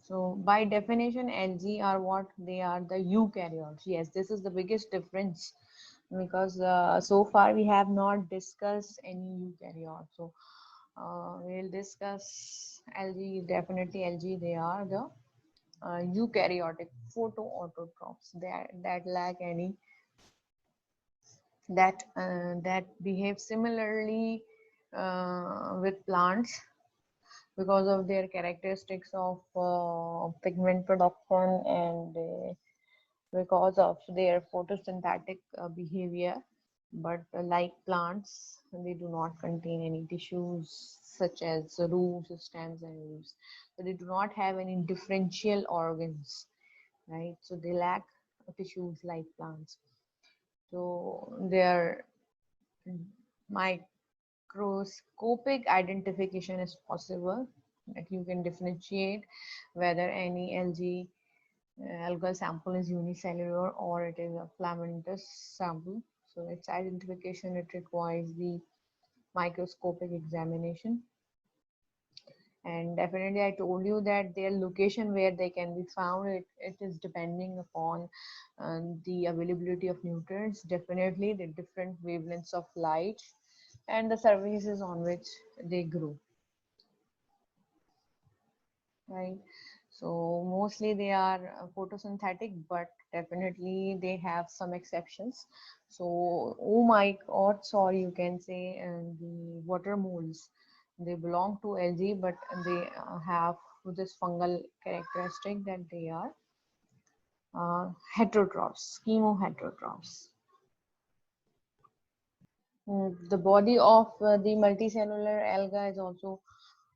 So by definition, algae are what? They are the eukaryotes. Yes, this is the biggest difference because so far we have not discussed any eukaryote. So we'll discuss algae. Definitely algae. They are the eukaryotic photoautotrophs. That lack any that behave similarly with plants because of their characteristics of pigment production and because of their photosynthetic behavior. But like plants, they do not contain any tissues such as roots, stems, and leaves. So they do not have any differential organs, right? So they lack tissues like plants. So their microscopic identification is possible, that you can differentiate whether any algal sample is unicellular or it is a filamentous sample. So its identification, it requires the microscopic examination. And definitely I told you that their location where they can be found, it is depending upon the availability of nutrients, definitely the different wavelengths of light, and the surfaces on which they grow, right? So mostly they are photosynthetic, but definitely they have some exceptions. So oomicots, or you can say the water moles, they belong to algae, but they have this fungal characteristic that they are heterotrophs, chemoheterotrophs. The body of the multicellular alga is also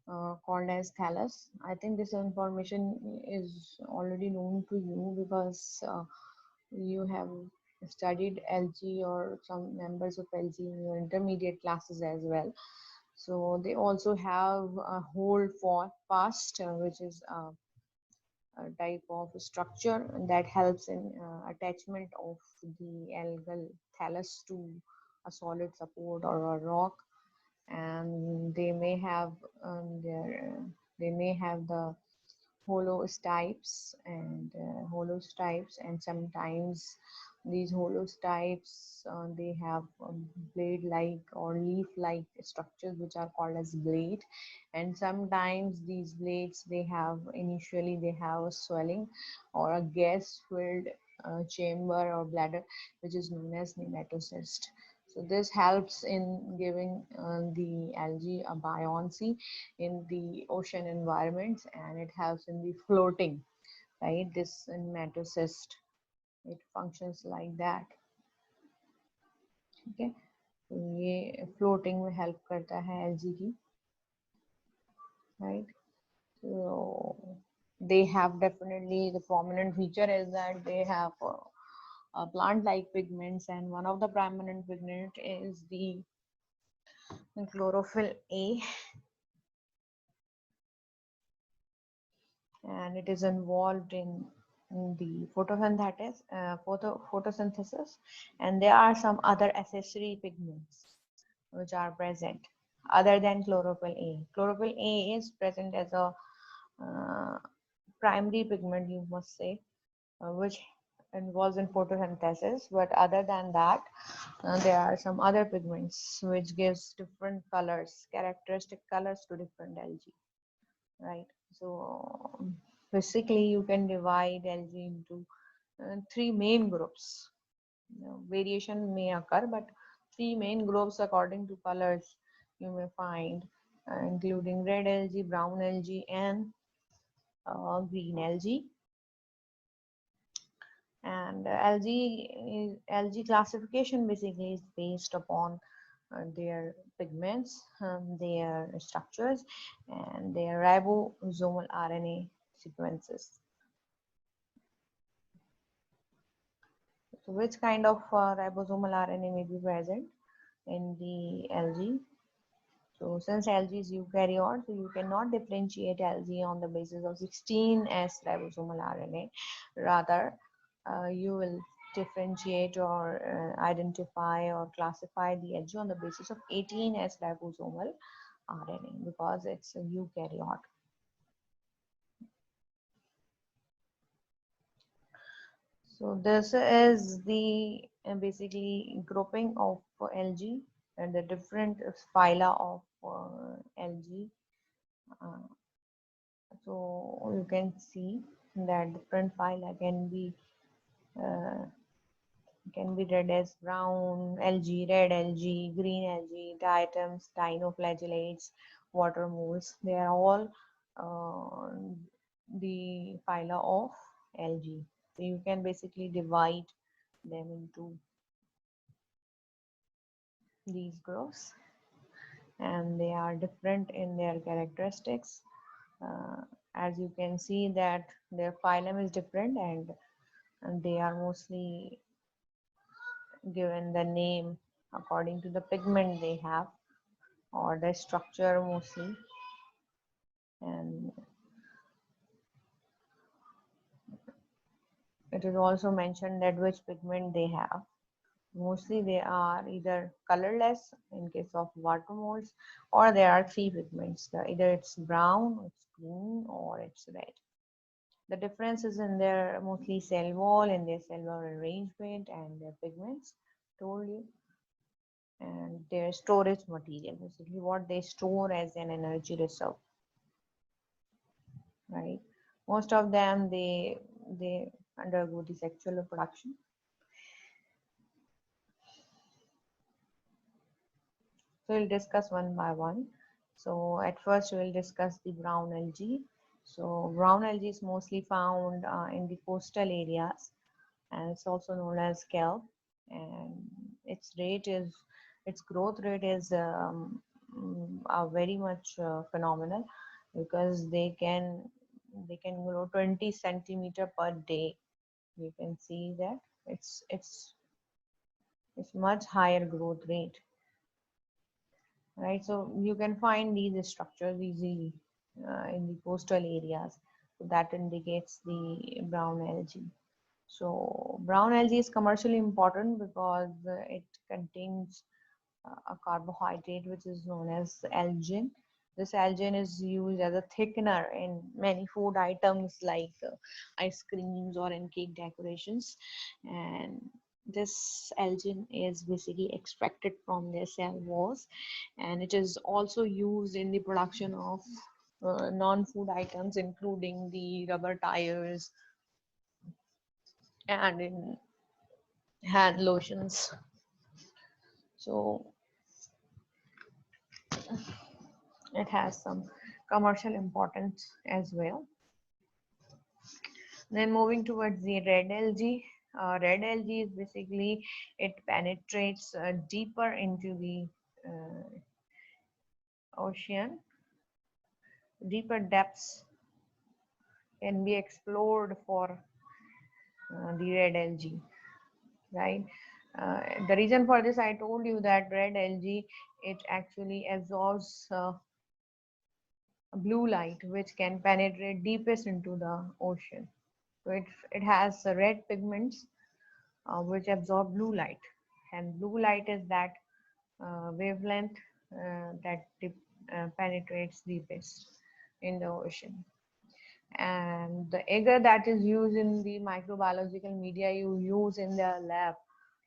called as thallus. I think this information is already known to you because you have studied algae or some members of algae in your intermediate classes as well. So they also have a whole past, which is a type of structure that helps in attachment of the algal thallus to a solid support or a rock. And they may have they may have the hollow stipes and sometimes these hollow stipes they have blade like or leaf like structures which are called as blade. And sometimes these blades, they have initially they have a swelling or a gas filled chamber or bladder, which is known as nematocyst. So this helps in giving the algae a buoyancy in the ocean environments, and it helps in the floating, right? This nematocyst, it functions like that. Okay, तो ये floating में help करता है algae की, right? So they have definitely, the prominent feature is that they have plant-like pigments, and one of the prominent pigment is the chlorophyll A, and it is involved in the photosynthesis, and there are some other accessory pigments which are present other than chlorophyll A. Chlorophyll A is present as a uh, primary pigment, you must say, which involves in photosynthesis, but other than that there are some other pigments which gives different colors, characteristic colors to different algae, right? So basically you can divide algae into three main groups. Variation may occur, but three main groups according to colors you may find, including red algae, brown algae, and green algae. And algae classification basically is based upon their pigments, their structures, and their ribosomal RNA sequences. So which kind of ribosomal RNA may be present in the algae? So since algae is eukaryote, so you cannot differentiate algae on the basis of 16S ribosomal RNA. Rather, you will differentiate or identify or classify the algae on the basis of 18S ribosomal RNA because it's a eukaryote. So this is the basically grouping of algae and the different phyla of algae. Uh, so you can see that different phyla uh, can be read as brown algae, red algae, green algae, diatoms, dinoflagellates, water moles. They are all the phyla of algae. So you can basically divide them into these groups, and they are different in their characteristics. Uh, as you can see that their phylum is different, and they are mostly given the name according to the pigment they have or the structure mostly. And it is also mentioned that which pigment they have. Mostly they are either colorless in case of water moles, or there are three pigments. Either it's brown, it's green, or it's red. The difference is in their mostly cell wall, in their cell wall arrangement, and their pigments, told you, and their storage material, basically what they store as an energy reserve, right? Most of them they undergo the sexual reproduction. So we'll discuss one by one. So at first we'll discuss the brown algae. So brown algae is mostly found in the coastal areas, and it's also known as kelp. And its growth rate is very much phenomenal, because they can grow 20 centimeter per day. You can see that it's much higher growth rate, right? So you can find these structures easily in the coastal areas. So that indicates the brown algae. So brown algae is commercially important because it contains a carbohydrate which is known as algin. This algin is used as a thickener in many food items like ice creams or in cake decorations. And this algin is basically extracted from their cell walls, and it is also used in the production of non-food items, including the rubber tires and in hand lotions. So it has some commercial importance as well. Then moving towards the red algae. Red algae is basically, it penetrates deeper into the ocean. Deeper depths can be explored for the red algae, right? The reason for this, I told you that red algae, it actually absorbs blue light, which can penetrate deepest into the ocean. So it has red pigments which absorb blue light, and blue light is that wavelength that penetrates deepest in the ocean. And the agar that is used in the microbiological media you use in the lab,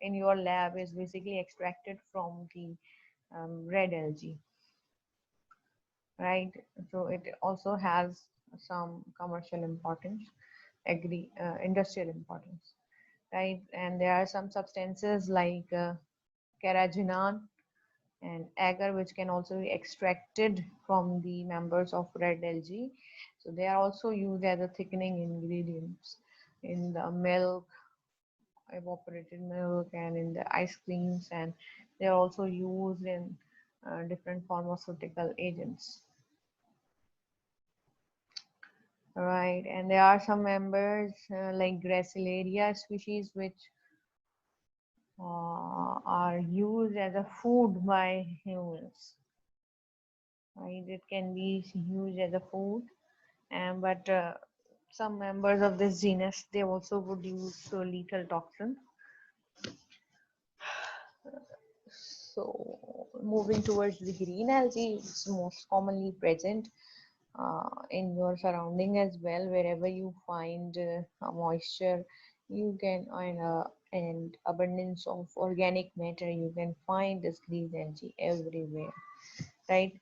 in your lab, is basically extracted from the red algae, right? So it also has some commercial importance, industrial importance, right? And there are some substances like carrageenan and agar which can also be extracted from the members of red algae. So they are also used as a thickening ingredients in the milk, evaporated milk, and in the ice creams, and they are also used in different pharmaceutical agents. Right, and there are some members like Gracilaria species which are used as a food by humans. Right, it can be used as a food, and but some members of this genus, they also would use lethal toxins. So moving towards the green algae, it's most commonly present in your surrounding as well. Wherever you find moisture, you can and abundance of organic matter. You can find this green algae everywhere, right?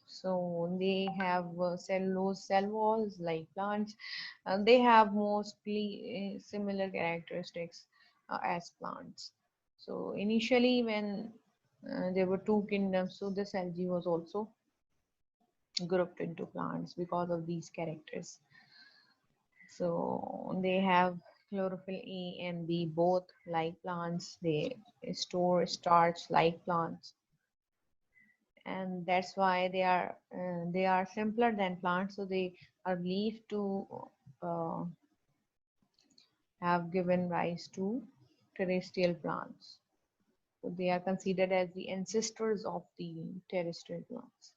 So they have cellulose cell walls like plants. They have mostly similar characteristics as plants. So initially, when there were two kingdoms, so this algae was also grouped into plants because of these characters. So they have chlorophyll A and B both like plants. They store starch like plants, and that's why they are simpler than plants. So they are believed to uh, have given rise to terrestrial plants. So they are considered as the ancestors of the terrestrial plants.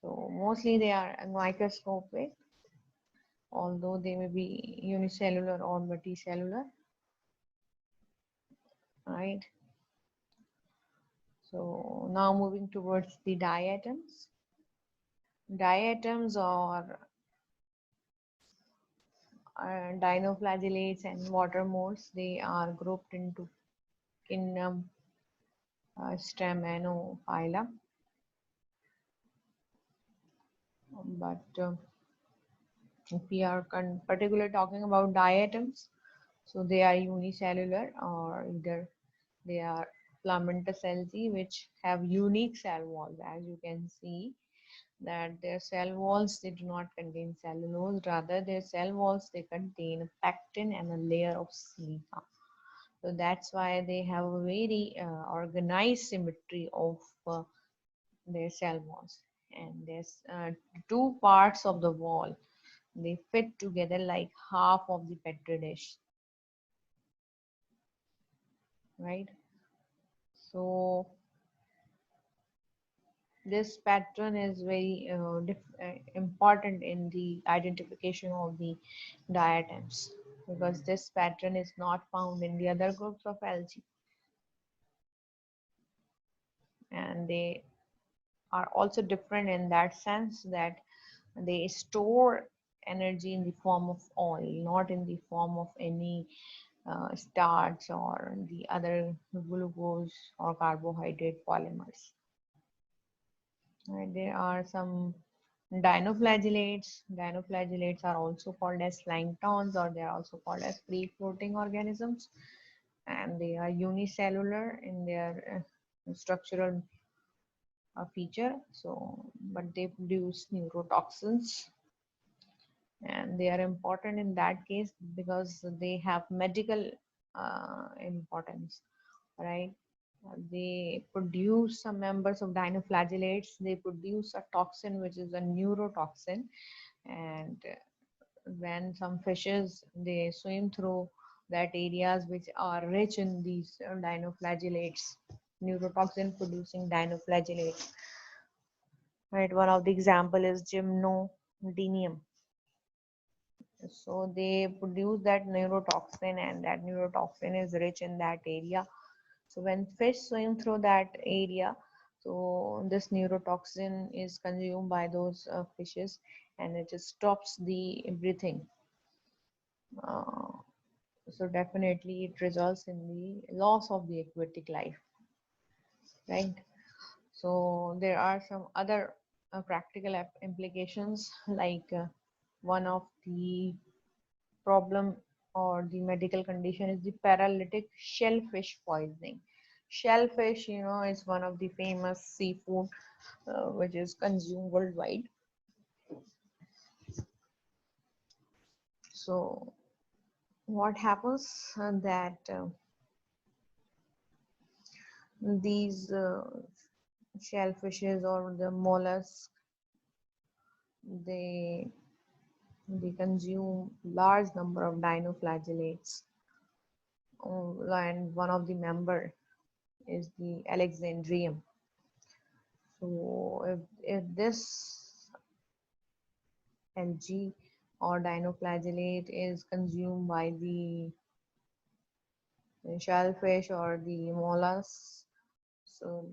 So mostly they are microscopic, although they may be unicellular or multicellular, right? So now moving towards the diatoms. Diatoms are dinoflagellates and water moles. They are grouped into kingdom Stamenophila. But if we are particularly talking about diatoms, so they are unicellular or either they are filamentous algae which have unique cell walls. As you can see that their cell walls, they do not contain cellulose, rather their cell walls, they contain pectin and a layer of silica. So that's why they have a very organized symmetry of their cell walls. And there's two parts of the wall, they fit together like half of the petri dish, right? So this pattern is very important in the identification of the diatoms, because this pattern is not found in the other groups of algae, and they are also different in that sense that they store energy in the form of oil, not in the form of any starch or the other glucose or carbohydrate polymers. Right, there are some dinoflagellates. Dinoflagellates are also called as planktons, or they are also called as free-floating organisms, and they are unicellular in their structural feature. So, but they produce neurotoxins, and they are important in that case because they have medical importance, right? They produce, some members of dinoflagellates, they produce a toxin which is a neurotoxin, and when some fishes they swim through that areas which are rich in these dinoflagellates, neurotoxin producing dinoflagellates, right? One of the example is gymnodinium. So they produce that neurotoxin, and that neurotoxin is rich in that area. So when fish swim through that area, so this neurotoxin is consumed by those fishes, and it just stops the breathing. Uh, so definitely it results in the loss of the aquatic life, right? So there are some other practical implications, like one of the problem or the medical condition is the paralytic shellfish poisoning. Shellfish, is one of the famous seafood which is consumed worldwide. So what happens that these shellfishes or the mollusks, they they consume large number of dinoflagellates, and one of the member is the Alexandrium. So if this algae or dinoflagellate is consumed by the shellfish or the mollusks, so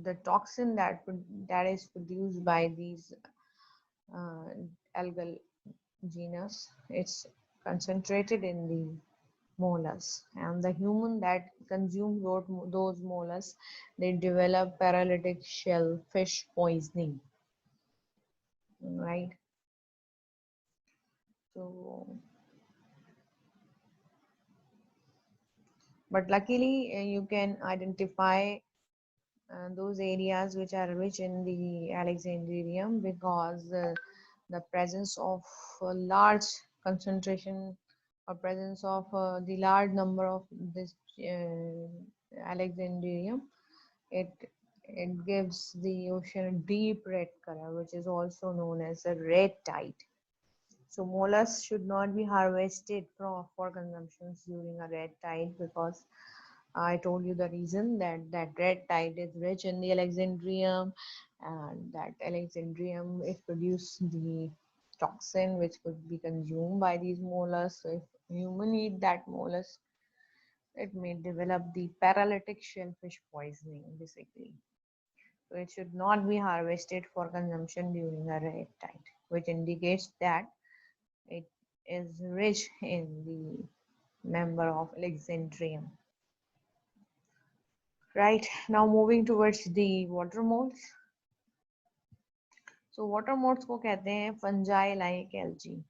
the toxin that is produced by these uh, algal genus. It's concentrated in the mollusks, and the human that consume those mollusks, they develop paralytic shellfish poisoning, right? So, but luckily, you can identify those areas which are rich in the Alexandrium because the presence of a large concentration or presence of the large number of this Alexandrium, it it gives the ocean a deep red color, which is also known as a red tide. So mollusks should not be harvested for consumption during a red tide because I told you the reason that red tide is rich in the Alexandrium, and that Alexandrium it produces the toxin which could be consumed by these mollusks. So if human eat that mollusk, it may develop the paralytic shellfish poisoning basically. So it should not be harvested for consumption during a red tide, which indicates that it is rich in the member of Alexandrium. Right, now moving towards the water moles. So water moles को कहते हैं fungi like algae,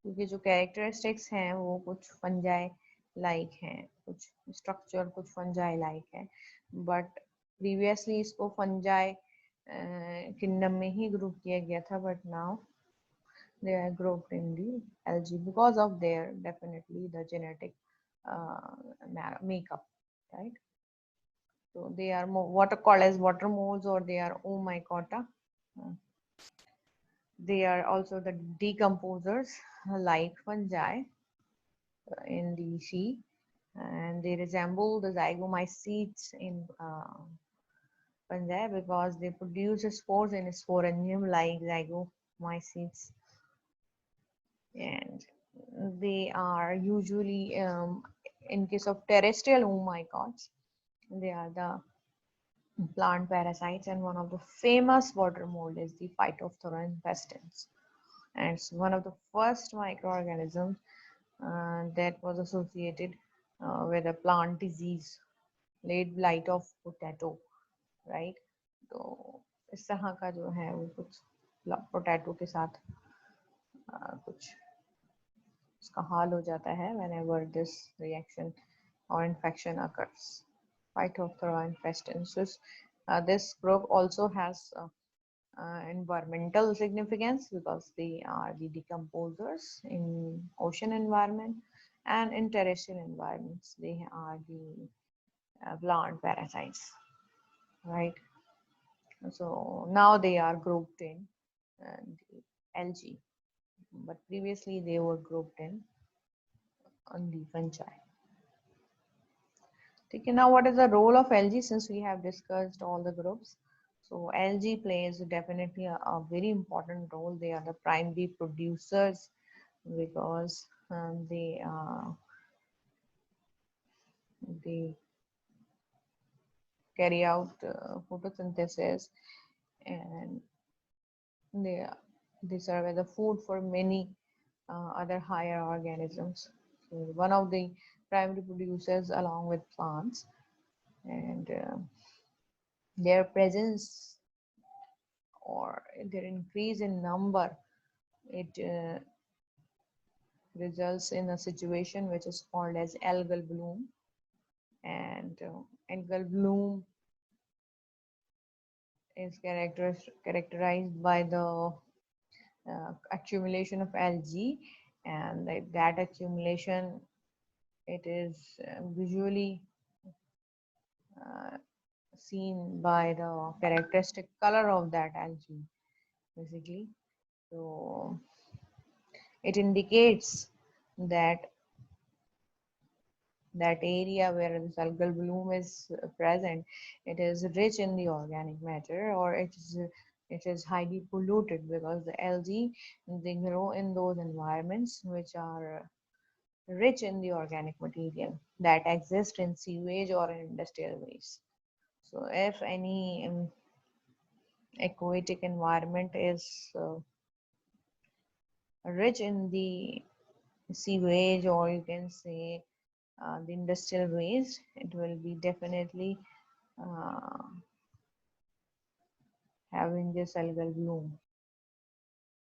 क्योंकि जो characteristics हैं वो कुछ fungi like हैं, कुछ structure कुछ fungi like है, but previously इसको fungi kingdom में ही group किया गया था, but now they are grouped in the algae because of their definitely the genetic makeup, right? So they are what are called as water moles, or they are omycota. They are also the decomposers like fungi in the sea, and they resemble the zygomycetes in fungi because they produce spores in sporanium like zygomycetes, and they are usually in case of terrestrial omycots, they are the plant parasites, and one of the famous water mold is the Phytophthora infestans, and it's one of the first microorganisms that was associated with a plant disease, late blight of potato, right? तो इस तरह का जो है वो कुछ potato के साथ कुछ उसका हाल हो जाता है whenever this reaction or infection occurs. Phytophthora infestans. So, this group also has environmental significance because they are the decomposers in ocean environment, and in terrestrial environments they are the plant parasites, right? So now they are grouped in the algae, but previously they were grouped in on the fungi. Okay, now what is the role of algae since we have discussed all the groups? So algae plays definitely a very important role. They are the primary producers because they carry out photosynthesis, and they they serve as a food for many other higher organisms. So one of the primary producers along with plants, and their presence or their increase in number, it results in a situation which is called as algal bloom, and algal bloom is characterized by the accumulation of algae, and that accumulation, it is visually seen by the characteristic color of that algae basically. So it indicates that that area where this algal bloom is present, it is rich in the organic matter, or it is highly polluted because the algae, they grow in those environments which are rich in the organic material that exist in sewage or in industrial waste. So if any aquatic environment is rich in the sewage, or you can say the industrial waste, it will be definitely uh, having this algal bloom.